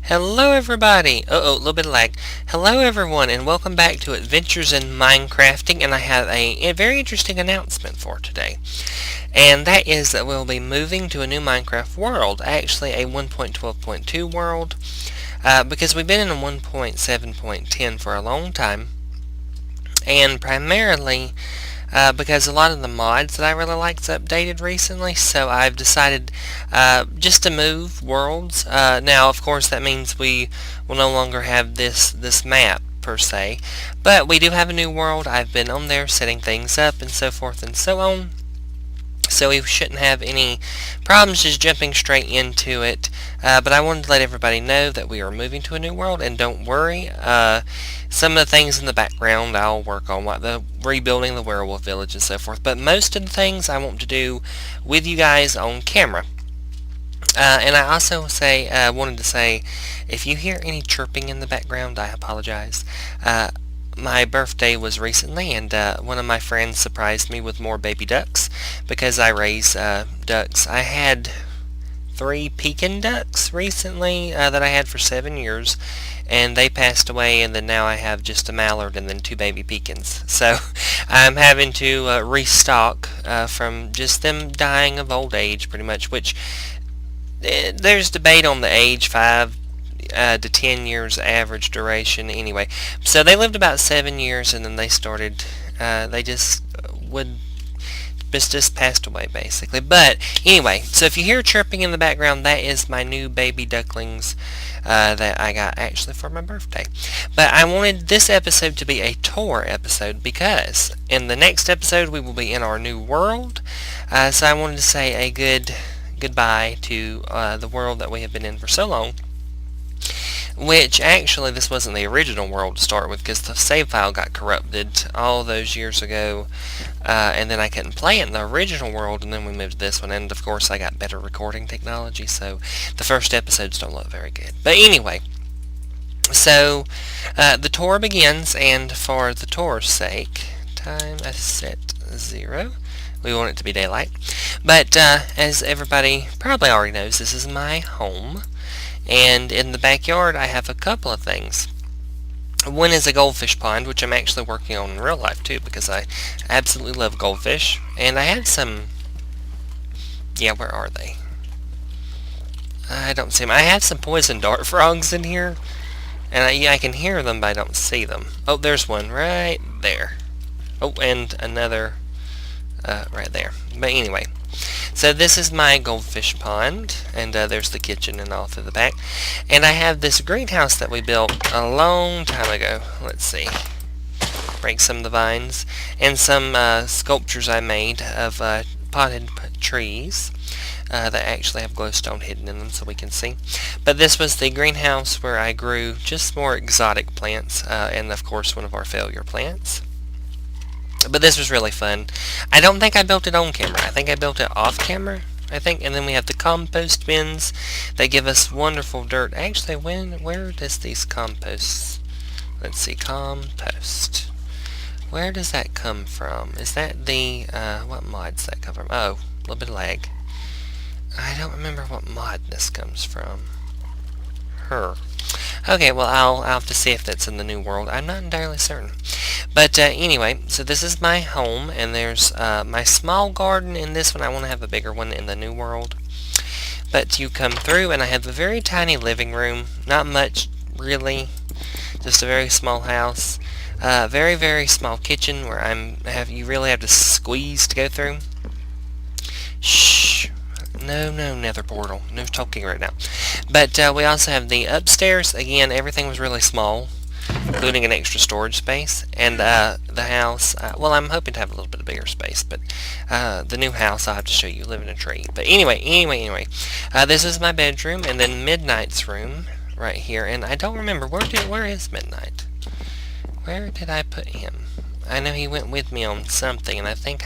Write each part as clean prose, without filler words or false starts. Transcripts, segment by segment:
Hello everybody! A little bit of lag. Hello everyone and welcome back to Adventures in Minecrafting, and I have a very interesting announcement for today. And that is that we'll be moving to a new Minecraft world, actually a 1.12.2 world, because we've been in a 1.7.10 for a long time, and primarily because a lot of the mods that I really liked updated recently, so I've decided just to move worlds. Now, of course, that means we will no longer have this map per se, but we do have a new world. I've been on there setting things up and so forth and so on. So we shouldn't have any problems just jumping straight into it. But I wanted to let everybody know that we are moving to a new world, and don't worry. Some of the things in the background I'll work on, like the rebuilding the werewolf village and so forth. But most of the things I want to do with you guys on camera. And I also wanted to say, if you hear any chirping in the background, I apologize. My birthday was recently, and one of my friends surprised me with more baby ducks because I raise ducks. I had 3 Pekin ducks recently that I had for 7 years, and they passed away, and then now I have just a mallard and then 2 baby pecans. So I'm having to restock from just them dying of old age, pretty much, which there's debate on the age, 5 to 10 years average duration anyway. So they lived about 7 years, and then they started, they just passed away basically. But anyway, so if you hear chirping in the background, that is my new baby ducklings that I got actually for my birthday. But I wanted this episode to be a tour episode because in the next episode we will be in our new world. So I wanted to say a goodbye to the world that we have been in for so long. Which, actually, this wasn't the original world to start with, because the save file got corrupted all those years ago, and then I couldn't play it in the original world, and then we moved to this one, and of course I got better recording technology, so the first episodes don't look very good. But anyway, so the tour begins, and for the tour's sake, time I set 0. We want it to be daylight. But as everybody probably already knows, this is my home. And in the backyard, I have a couple of things. One is a goldfish pond, which I'm actually working on in real life, too, because I absolutely love goldfish. And I had some... Yeah, where are they? I don't see them. I had some poison dart frogs in here. And I can hear them, but I don't see them. Oh, there's one right there. Oh, and another right there. But anyway... So this is my goldfish pond, and there's the kitchen and all through the back. And I have this greenhouse that we built a long time ago. Let's see. Break some of the vines. And some sculptures I made of potted trees that actually have glowstone hidden in them so we can see. But this was the greenhouse where I grew just more exotic plants, and of course one of our failure plants. But this was really fun. I don't think I built it on camera. I think I built it off camera, I think. And then we have the compost bins. They give us wonderful dirt. Actually, where does these composts... Let's see, compost. Where does that come from? Is that the... what mod does that come from? Oh, a little bit of lag. I don't remember what mod this comes from. Okay, well, I'll have to see if that's in the new world. I'm not entirely certain. But anyway, so this is my home, and there's my small garden in this one. I want to have a bigger one in the new world. But you come through, and I have a very tiny living room. Not much, really. Just a very small house. Very, very small kitchen where you really have to squeeze to go through. Shh. No, nether portal. No talking right now. But we also have the upstairs. Again, everything was really small, including an extra storage space. And the house, well, I'm hoping to have a little bit of bigger space, but the new house I'll have to show you, live in a tree. But anyway, this is my bedroom, and then Midnight's room right here. And I don't remember, where is Midnight? Where did I put him? I know he went with me on something, and I think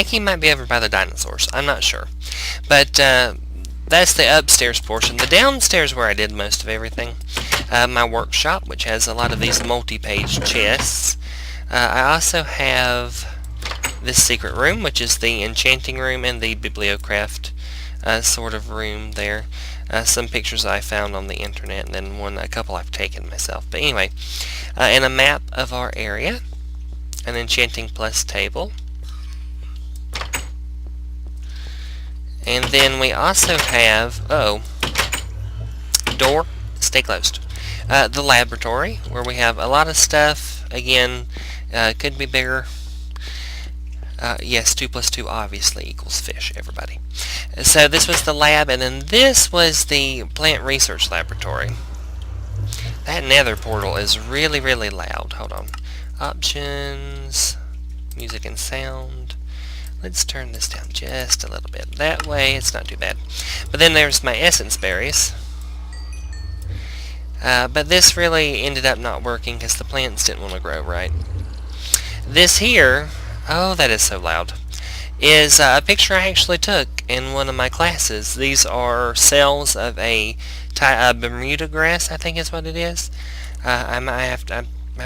he might be over by the dinosaurs. I'm not sure. But that's the upstairs portion. The downstairs where I did most of everything. My workshop, which has a lot of these multi-page chests. I also have this secret room, which is the enchanting room and the bibliocraft sort of room there. Some pictures I found on the internet, and then a couple I've taken myself. But anyway, and a map of our area, an enchanting plus table, and then we also have door, stay closed. The laboratory, where we have a lot of stuff. Again, could be bigger. Yes, 2 plus 2 obviously equals fish, everybody. So this was the lab, and then this was the plant research laboratory. That nether portal is really, really loud. Hold on. Options, music and sound. Let's turn this down just a little bit. That way it's not too bad. But then there's my essence berries. But this really ended up not working because the plants didn't want to grow right. This here, oh, that is so loud, is a picture I actually took in one of my classes. These are cells of a Bermuda grass, I think is what it is. I have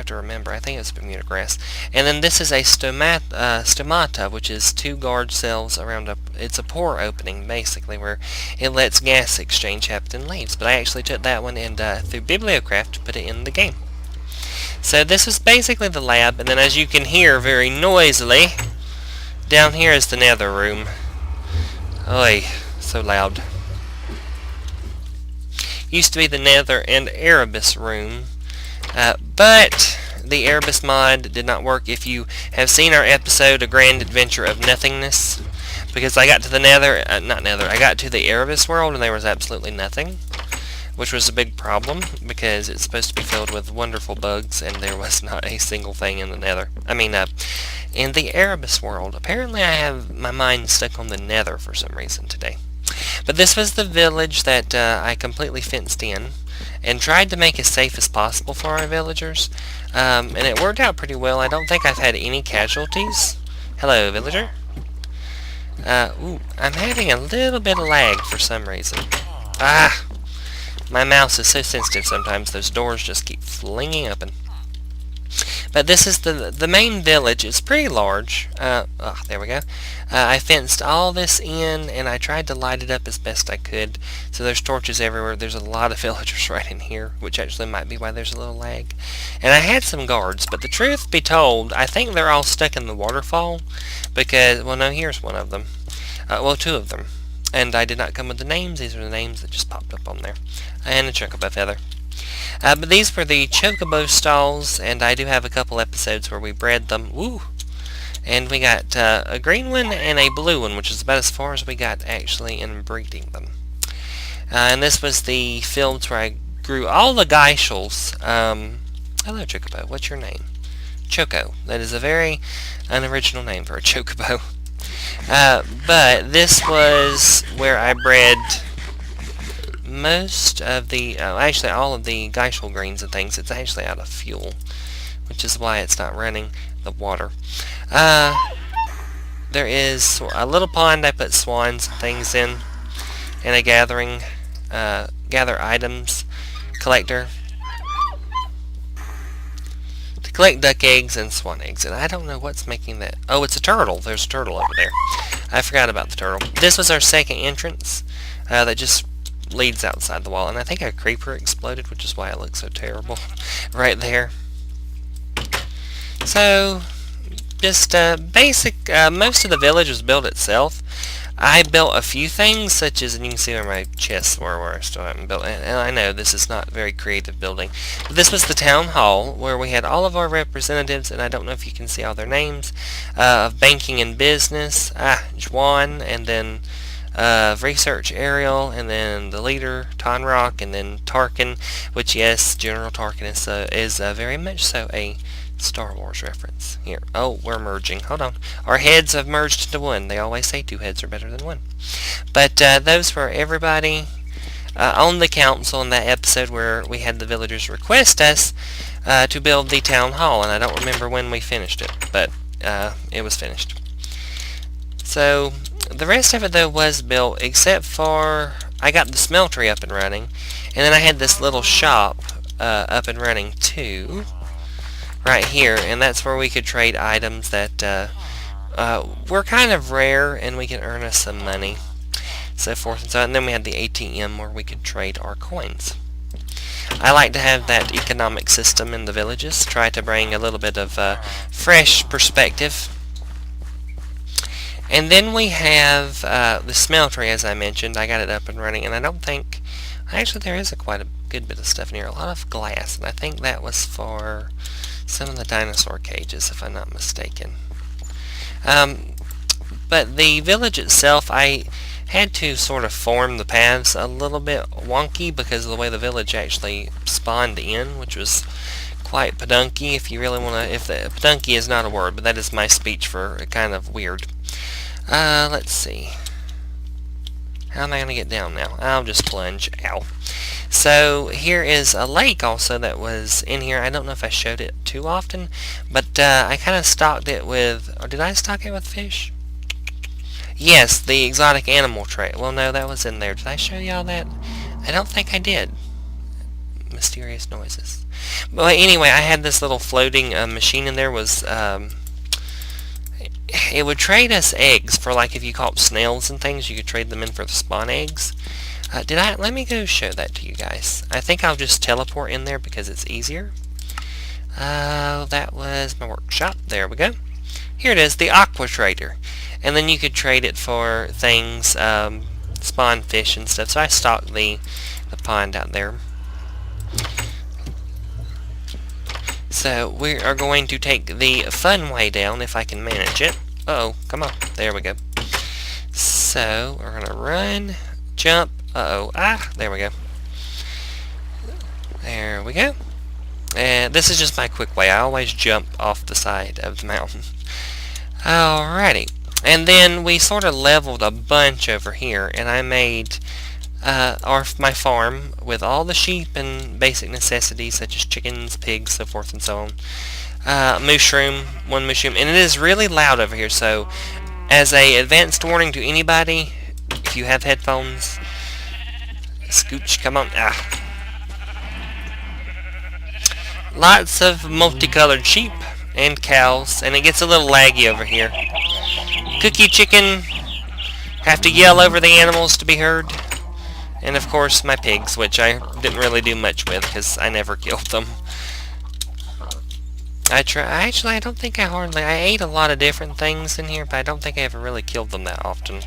to remember. I think it's Bermuda grass. And then this is a stomata, which is 2 guard cells around it's a pore opening, basically, where it lets gas exchange happen in leaves. But I actually took that one and through Bibliocraft put it in the game. So this is basically the lab, and then as you can hear very noisily, down here is the nether room. Oy, so loud. Used to be the nether and Erebus room, but the Erebus mod did not work. If you have seen our episode, A Grand Adventure of Nothingness, because I got to the I got to the Erebus world and there was absolutely nothing, which was a big problem because it's supposed to be filled with wonderful bugs and there was not a single thing in the nether. In the Erebus world. Apparently I have my mind stuck on the nether for some reason today. But this was the village that I completely fenced in and tried to make as safe as possible for our villagers. And it worked out pretty well. I don't think I've had any casualties. Hello, villager. I'm having a little bit of lag for some reason. My mouse is so sensitive sometimes. Those doors just keep flinging open. But this is the main village. It's pretty large. There we go. I fenced all this in, and I tried to light it up as best I could. So there's torches everywhere. There's a lot of villagers right in here, which actually might be why there's a little lag. And I had some guards, but the truth be told, I think they're all stuck in the waterfall. Because, well, no, here's one of them. 2 of them. And I did not come with the names. These are the names that just popped up on there. And a chocobo feather. But these were the chocobo stalls, and I do have a couple episodes where we bred them. Woo! And we got a green one and a blue one, which is about as far as we got actually in breeding them. And this was the fields where I grew all the geishels. Hello, chocobo. What's your name? Choco. That is a very unoriginal name for a chocobo. But this was where I bred most of the, actually all of the geishel greens and things. It's actually out of fuel, which is why it's not running the water. There is a little pond I put swans and things in, and a gather items collector to collect duck eggs and swan eggs. And I don't know what's making that. Oh, it's a turtle. There's a turtle over there. I forgot about the turtle. This was our second entrance that just leads outside the wall, and I think a creeper exploded, which is why it looks so terrible right there. So just basic, most of the village was built itself. I built a few things, such as, and you can see where my chests were where I still haven't built, and I know this is not very creative building, but this was the town hall where we had all of our representatives, and I don't know if you can see all their names, of banking and business, Juan, and then research Ariel, and then the leader Tonrock, and then Tarkin, which, yes, General Tarkin is very much so a Star Wars reference here. Oh, we're merging. Hold on. Our heads have merged into one. They always say 2 heads are better than 1. But those were everybody on the council in that episode where we had the villagers request us to build the town hall, and I don't remember when we finished it, but it was finished. So the rest of it, though, was built, except for I got the smeltery up and running, and then I had this little shop up and running too, right here, and that's where we could trade items that were kind of rare, and we can earn us some money. so forth and so on. And then we had the ATM where we could trade our coins. I like to have that economic system in the villages, try to bring a little bit of fresh perspective. And then we have the smeltery, as I mentioned. I got it up and running, and I don't think... Actually, there is quite a good bit of stuff in here. A lot of glass, and I think that was for some of the dinosaur cages, if I'm not mistaken. But the village itself, I had to sort of form the paths a little bit wonky because of the way the village actually spawned in, which was quite pedunky, if you really want to... If the pedunky is not a word, but that is my speech for kind of weird. Let's see. How am I going to get down now? I'll just plunge. Ow. So here is a lake also that was in here. I don't know if I showed it too often, but I kind of stocked it with... Or did I stock it with fish? Yes, the exotic animal tray. Well, no, that was in there. Did I show y'all that? I don't think I did. Mysterious noises. But anyway, I had this little floating machine in there. It would trade us eggs for, like, if you caught snails and things, you could trade them in for the spawn eggs. Let me go show that to you guys. I think I'll just teleport in there because it's easier. That was my workshop. There we go. Here it is, the Aqua Trader. And then you could trade it for things, spawn fish and stuff. So I stocked the pond out there. So we are going to take the fun way down if I can manage it. Uh-oh, come on. There we go. So we're going to run, jump. Uh-oh. There we go. There we go. And this is just my quick way. I always jump off the side of the mountain. Alrighty. And then we sort of leveled a bunch over here, and I made my farm with all the sheep and basic necessities such as chickens, pigs, so forth and so on. One mushroom, and it is really loud over here, so as a advanced warning to anybody, if you have headphones, scooch, come on. Lots of multicolored sheep and cows, and it gets a little laggy over here. Cookie chicken, have to yell over the animals to be heard. And of course my pigs, which I didn't really do much with because I never killed them. I don't think I ate a lot of different things in here, but I don't think I ever really killed them that often.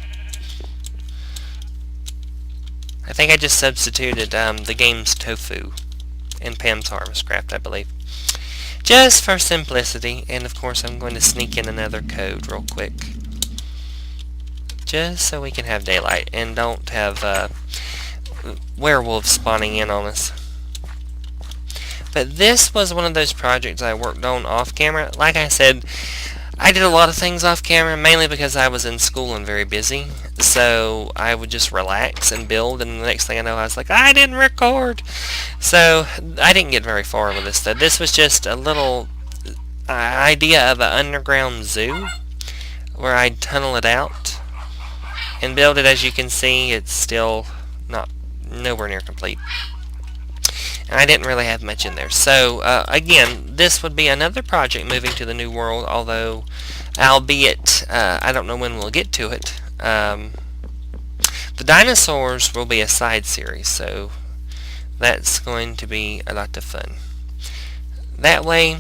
I think I just substituted the game's tofu and Pam's Harvest Craft, I believe. Just for simplicity, and of course I'm going to sneak in another code real quick. Just so we can have daylight and don't have werewolves spawning in on us. But this was one of those projects I worked on off camera. Like I said, I did a lot of things off camera, mainly because I was in school and very busy. So I would just relax and build, and the next thing I know, I was like, I didn't record! So I didn't get very far with this, though. This was just a little idea of an underground zoo, where I'd tunnel it out and build it. As you can see, it's still nowhere near complete. And I didn't really have much in there. So, again, this would be another project moving to the New World, although, albeit, I don't know when we'll get to it. The dinosaurs will be a side series, so that's going to be a lot of fun. That way,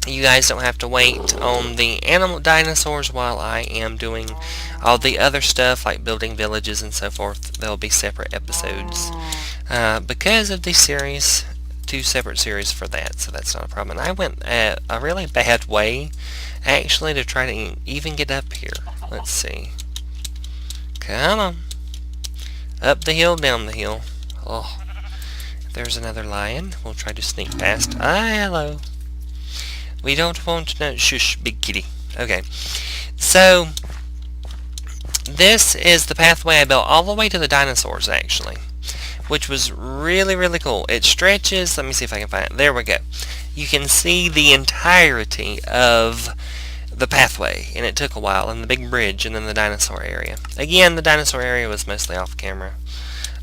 you guys don't have to wait on the animal dinosaurs while I am doing all the other stuff like building villages and so forth. There'll be separate episodes because of the series, 2 separate series for that, so that's not a problem. And I went a really bad way actually to try to even get up here. Let's see. Come on. Up the hill, down the hill. Oh, there's another lion. We'll try to sneak past. Hello. We don't want to know. Shush, big kitty. Okay. So, this is the pathway I built all the way to the dinosaurs, actually. Which was really, really cool. It stretches. Let me see if I can find it. There we go. You can see the entirety of the pathway. And it took a while. And the big bridge. And then the dinosaur area. Again, the dinosaur area was mostly off camera.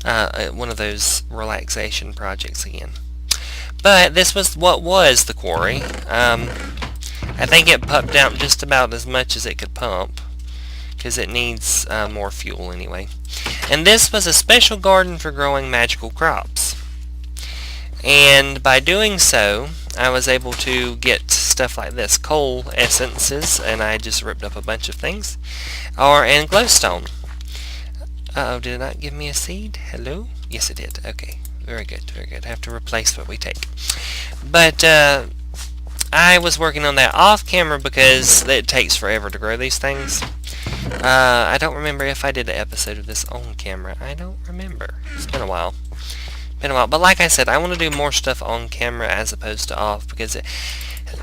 One of those relaxation projects again. But this was what was the quarry. I think it pumped out just about as much as it could pump. because it needs more fuel anyway. And this was a special garden for growing magical crops. And by doing so, I was able to get stuff like this, coal essences, and I just ripped up a bunch of things, and glowstone. Uh-oh, did it not give me a seed? Hello? Yes, it did. Okay, very good, very good. I have to replace what we take. But I was working on that off camera because it takes forever to grow these things. I don't remember if I did an episode of this on camera. I don't remember. It's been a while. But like I said, I want to do more stuff on camera as opposed to off, because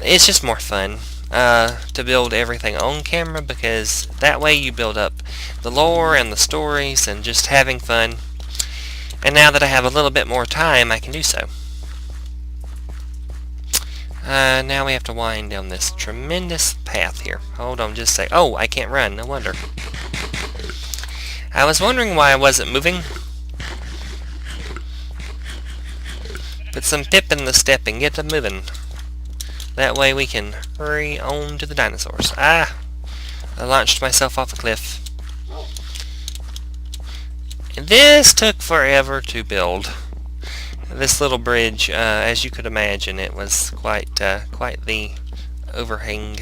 it's just more fun to build everything on camera, because that way you build up the lore and the stories and just having fun. And now that I have a little bit more time, I can do so. Now we have to wind down this tremendous path here. Hold on just a sec. Oh, I can't run. No wonder. I was wondering why I wasn't moving. Put some pip in the step and get to moving. That way we can hurry on to the dinosaurs. Ah! I launched myself off a cliff. And this took forever to build. This little bridge, as you could imagine, it was quite the overhang.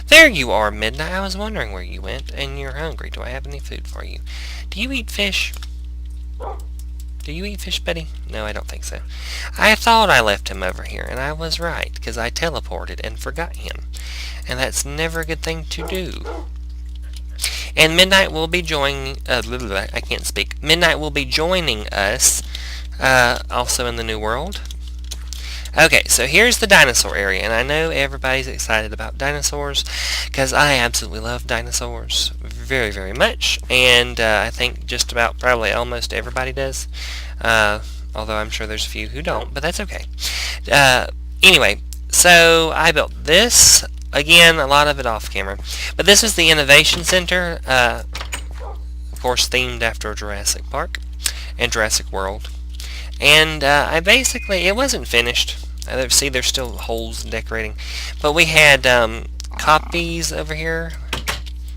There you are, Midnight. I was wondering where you went, and you're hungry. Do I have any food for you? Do you eat fish? Do you eat fish, Betty? No, I don't think so. I thought I left him over here, and I was right, because I teleported and forgot him. And that's never a good thing to do. And Midnight will be joining... I can't speak. Midnight will be joining us, also in the New World. Okay, so here's the dinosaur area, and I know everybody's excited about dinosaurs, because I absolutely love dinosaurs very, very much, and I think just about probably almost everybody does, although I'm sure there's a few who don't, but that's okay. Anyway, so I built this, again, a lot of it off camera, but this is the Innovation Center, of course themed after Jurassic Park and Jurassic World. And I basically, it wasn't finished. See, there's still holes in decorating. But we had copies over here.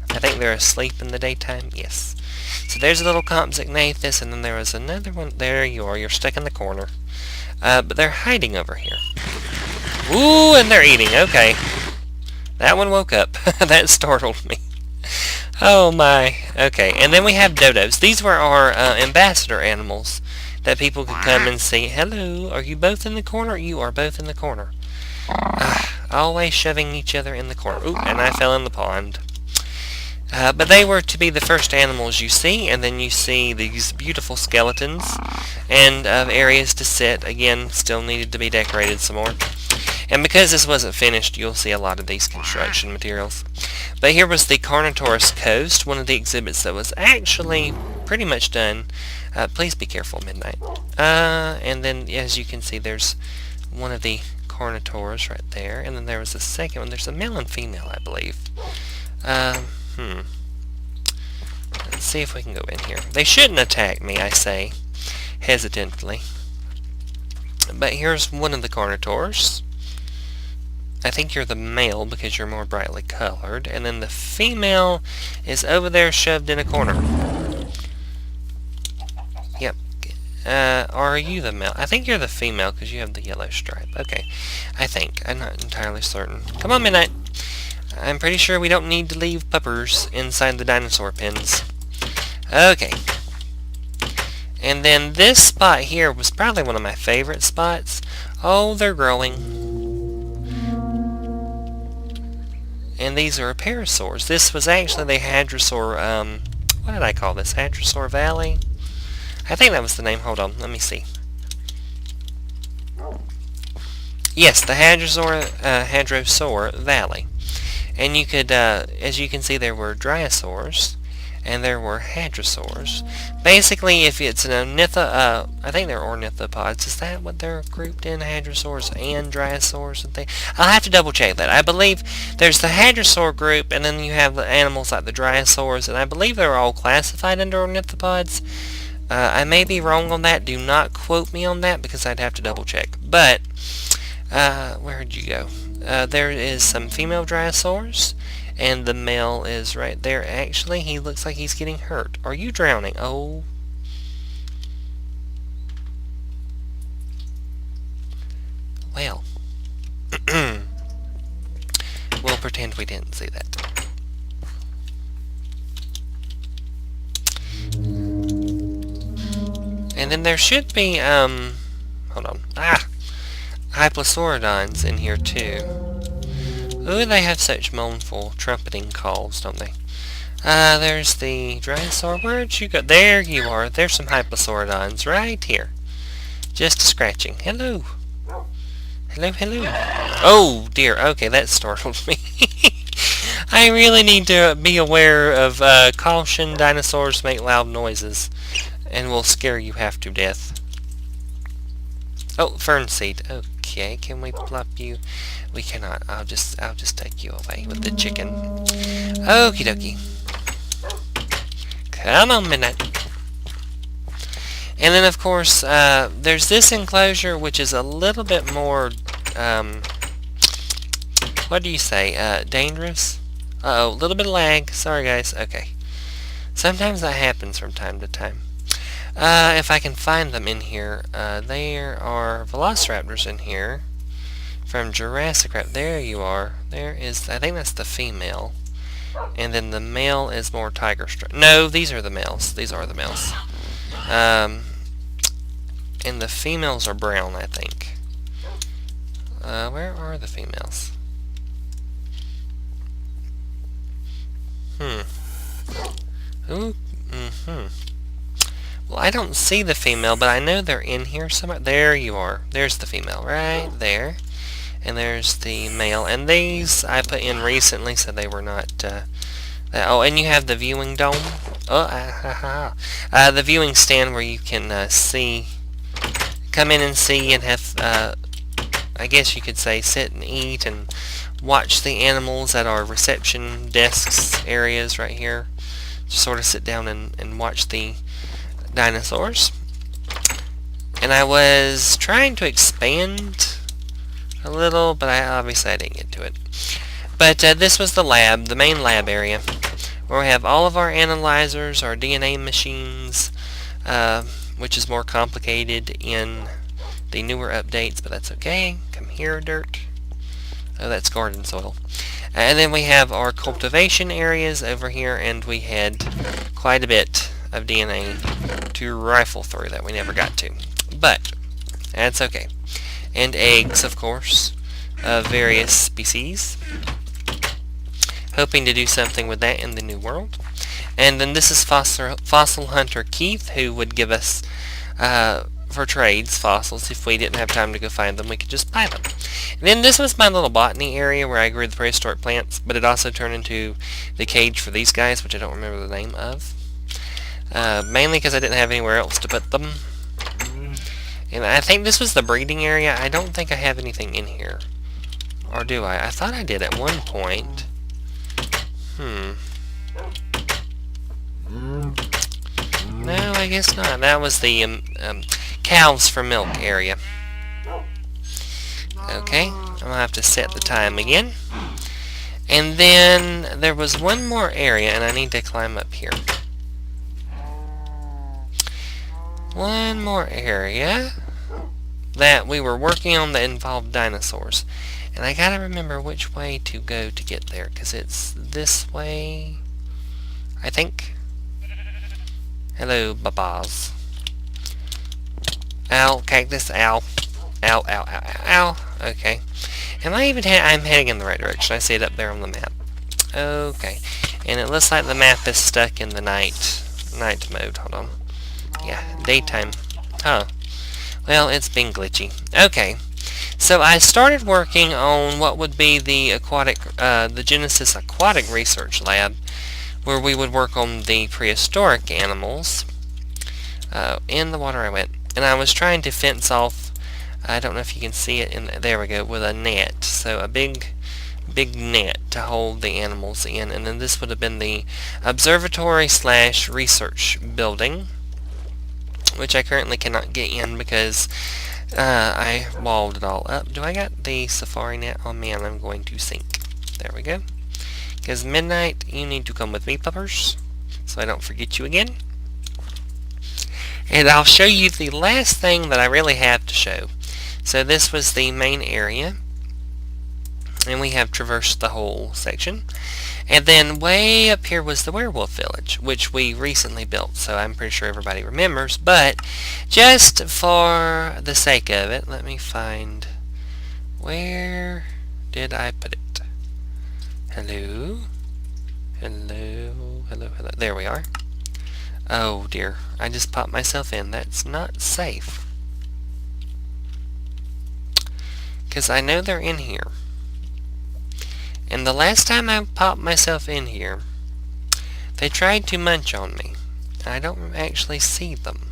I think they're asleep in the daytime. Yes. So there's a little Compsognathus, and then there was another one. There you are. You're stuck in the corner. But they're hiding over here. Ooh, and they're eating. Okay. That one woke up. That startled me. Oh my. Okay, and then we have dodos. These were our ambassador animals that people could come and see. Hello, are you both in the corner? You are both in the corner. Always shoving each other in the corner. Ooh, and I fell in the pond. But they were to be the first animals you see, and then you see these beautiful skeletons and areas to sit. Again, still needed to be decorated some more. And because this wasn't finished, you'll see a lot of these construction materials. But here was the Carnotaurus Coast, one of the exhibits that was actually pretty much done. Please be careful, Midnight. And then, as you can see, there's one of the Carnotaurus right there. And then there was a second one. There's a male and female, I believe. Let's see if we can go in here. They shouldn't attack me, I say, hesitantly. But here's one of the Carnotaurus. I think you're the male because you're more brightly colored. And then the female is over there shoved in a corner. Yep. Are you the male? I think you're the female because you have the yellow stripe. Okay. I think. I'm not entirely certain. Come on, Midnight. I'm pretty sure we don't need to leave puppers inside the dinosaur pens. Okay. And then this spot here was probably one of my favorite spots. Oh, they're growing. And these are parasaurs. This was actually the Hadrosaur, what did I call this? Hadrosaur Valley? I think that was the name. Hold on, let me see. Yes, the Hadrosaur Valley. And you could, as you can see, there were Dryosaurs, and there were Hadrosaurs. Basically, if it's an I think they're ornithopods. Is that what they're grouped in? Hadrosaurs and Dryosaurs and things? I'll have to double check that. I believe there's the Hadrosaur group, and then you have the animals like the Dryosaurs, and I believe they're all classified under ornithopods. I may be wrong on that. Do not quote me on that, because I'd have to double check. But, where'd you go? There is some female Dryosaurs, And the male is right there. Actually, he looks like he's getting hurt. Are you drowning? Oh. Well. We'll pretend we didn't see that. And then there should be, hold on. Hyplosaurodons in here too. Ooh, they have such mournful trumpeting calls, don't they? There's the Drysaur. Where'd you go? There you are. There's some Hyplosaurodons right here. Just scratching. Hello. Hello, hello. Oh, dear. Okay, that startled me. I really need to be aware of caution. Dinosaurs make loud noises and will scare you half to death. Oh, fern seed. Okay, can we plop you? We cannot. I'll just take you away with the chicken. Okie dokie. Come on, Midnight. And then, of course, there's this enclosure, which is a little bit more, what do you say, dangerous? Uh-oh, a little bit of lag. Sorry, guys. Okay. Sometimes that happens from time to time. If I can find them in here, there are velociraptors in here from Jurassic Park. There you are. There is, I think that's the female. And then the male is more tiger stripe. No, these are the males. These are the males. And the females are brown, I think. Where are the females? Ooh, Well, I don't see the female, but I know they're in here somewhere. There you are. There's the female, right there. And there's the male. And these I put in recently, so they were not... oh, and you have the viewing dome. Oh, the viewing stand where you can see... Come in and see and have... I guess you could say sit and eat and watch the animals at our reception desks areas right here. Just sort of sit down and watch the dinosaurs. And I was trying to expand a little, but obviously I didn't get to it. But this was the lab, the main lab area, where we have all of our analyzers, our DNA machines, which is more complicated in the newer updates, but that's okay. Come here, dirt. Oh, that's garden soil. And then we have our cultivation areas over here, and we had quite a bit of DNA to rifle through that we never got to. But that's okay. And eggs, of course, of various species. Hoping to do something with that in the new world. And then this is Fossil Hunter Keith, who would give us, for trades, fossils. If we didn't have time to go find them, we could just buy them. And then this was my little botany area where I grew the prehistoric plants, but it also turned into the cage for these guys, which I don't remember the name of. Mainly because I didn't have anywhere else to put them. And I think this was the breeding area. I don't think I have anything in here. Or do I? I thought I did at one point. No, I guess not. That was the cows for milk area. Okay, I'm going to have to set the time again. And then there was one more area, and I need to climb up here. One more area that we were working on that involved dinosaurs. And I gotta remember which way to go to get there, because it's this way, I think. Hello, babas. Ow, cactus, ow. Ow, ow, ow, ow, ow. Okay. I'm heading in the right direction. I see it up there on the map. Okay. And it looks like the map is stuck in the night mode. Hold on. Yeah, daytime. Huh. Well, it's been glitchy. Okay. So I started working on what would be the the Genesis Aquatic Research Lab, where we would work on the prehistoric animals. In the water I went. And I was trying to fence off, I don't know if you can see it, there we go, with a net. So a big net to hold the animals in. And then this would have been the observatory / research building, which I currently cannot get in because I walled it all up. Do I got the safari net? Oh man, I'm going to sink. There we go. Because Midnight, you need to come with me, puppers, so I don't forget you again. And I'll show you the last thing that I really have to show. So this was the main area, and we have traversed the whole section. And then way up here was the werewolf village, which we recently built, so I'm pretty sure everybody remembers. But just for the sake of it, let me find, where did I put it? Hello? Hello? Hello? Hello? There we are. Oh dear, I just popped myself in. That's not safe. Because I know they're in here. And the last time I popped myself in here, they tried to munch on me. I don't actually see them.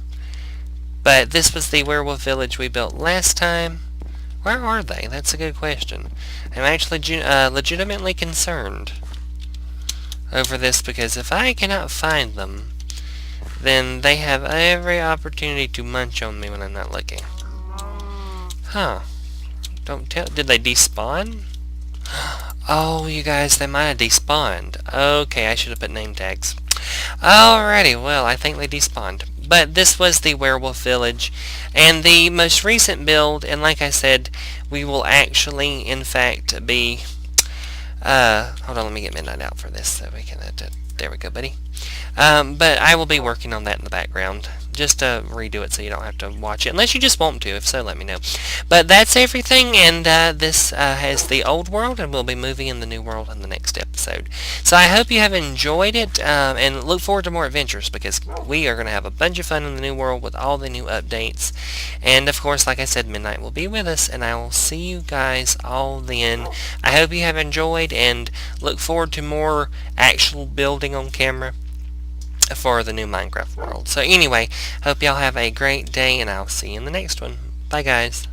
But this was the werewolf village we built last time. Where are they? That's a good question. I'm actually legitimately concerned over this, because if I cannot find them, then they have every opportunity to munch on me when I'm not looking. Huh. Don't tell. Did they despawn? Oh, you guys, they might have despawned. Okay, I should have put name tags. Alrighty, well, I think they despawned. But this was the werewolf village, and the most recent build, and like I said, we will actually, in fact, be... hold on, let me get Midnight out for this, so we can... there we go, buddy. But I will be working on that in the background, just to redo it so you don't have to watch it, unless you just want to. If so, let me know. But that's everything, and this has the old world, and we'll be moving in the new world in the next episode. So I hope you have enjoyed it, and look forward to more adventures, because we are going to have a bunch of fun in the new world with all the new updates. And of course, like I said, Midnight will be with us, and I will see you guys all then. I hope you have enjoyed, and look forward to more actual building on camera for the new Minecraft world. So anyway, hope y'all have a great day, and I'll see you in the next one. Bye, guys.